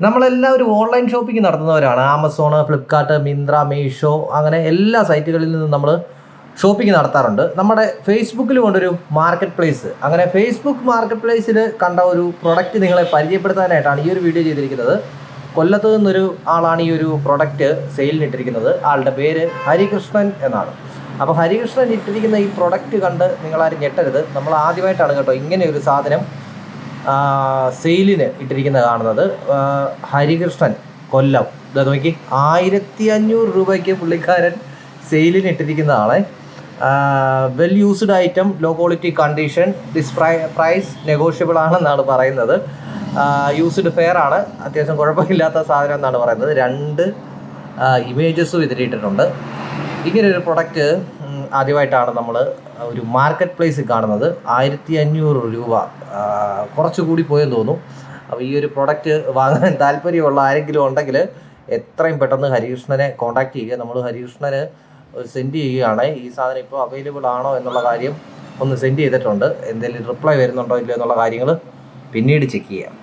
നമ്മളെല്ലാവരും online shopping നടത്തുന്നവരാണ്. Amazon, Flipkart, Myntra, Meesho അങ്ങനെ എല്ലാ സൈറ്റുകളിൽ നിന്നും നമ്മൾ ഷോപ്പിംഗ് നടത്താറുണ്ട്. നമ്മുടെ ഫേസ്ബുക്കിൽ കൊണ്ടൊരു മാർക്കറ്റ് പ്ലേസ്, അങ്ങനെ ഫേസ്ബുക്ക് മാർക്കറ്റ് പ്ലേസിൽ കണ്ട ഒരു പ്രൊഡക്റ്റ് നിങ്ങളെ പരിചയപ്പെടുത്താനായിട്ടാണ് ഈ ഒരു വീഡിയോ ചെയ്തിരിക്കുന്നത്. കൊല്ലത്ത് നിന്നൊരു ആളാണ് ഈ ഒരു പ്രൊഡക്റ്റ് സെയിലിനിട്ടിരിക്കുന്നത്. ആളുടെ പേര് ഹരികൃഷ്ണൻ എന്നാണ്. അപ്പോൾ ഹരികൃഷ്ണൻ ഇട്ടിരിക്കുന്ന ഈ പ്രൊഡക്റ്റ് കണ്ട് നിങ്ങളാരും ഞെട്ടരുത്. നമ്മൾ ആദ്യമായിട്ടാണ് കേട്ടോ ഇങ്ങനെ ഒരു സാധനം സെയിലിന് ഇട്ടിരിക്കുന്നത് കാണുന്നത്. ഹരികൃഷ്ണൻ കൊല്ലം, ഇതാ നോക്കി, 1500 രൂപയ്ക്ക് പുള്ളിക്കാരൻ സെയിലിന് ഇട്ടിരിക്കുന്നതാണ്. Well used item, low quality condition, this price negotiable ആണെന്നാണ് പറയുന്നത്. യൂസ്ഡ് ഫെയർ ആണ്, അത്യാവശ്യം കുഴപ്പമില്ലാത്ത സാധനം എന്നാണ് പറയുന്നത്. 2 ഇമേജസും ഇതിലിട്ടിട്ടുണ്ട്. ഇങ്ങനൊരു പ്രൊഡക്റ്റ് ആദ്യമായിട്ടാണ് നമ്മൾ ഒരു മാർക്കറ്റ് പ്ലേസിൽ കാണുന്നത്. 1500 രൂപ കുറച്ചുകൂടി പോയെന്ന് തോന്നുന്നു. അപ്പോൾ ഈ ഒരു പ്രൊഡക്റ്റ് വാങ്ങാൻ താല്പര്യമുള്ള ആരെങ്കിലും ഉണ്ടെങ്കിൽ എത്രയും പെട്ടെന്ന് ഹരികൃഷ്ണനെ കോൺടാക്റ്റ് ചെയ്യുക. നമ്മൾ ഹരികൃഷ്ണന് സെൻഡ് ചെയ്യുകയാണ്. ഈ സാധനം ഇപ്പോൾ അവൈലബിൾ ആണോ എന്നുള്ള കാര്യം ഒന്ന് സെൻഡ് ചെയ്തിട്ടുണ്ട്. എന്തെങ്കിലും റിപ്ലൈ വരുന്നുണ്ടോ ഇല്ലയോ എന്നുള്ള കാര്യങ്ങൾ പിന്നീട് ചെക്ക് ചെയ്യാം.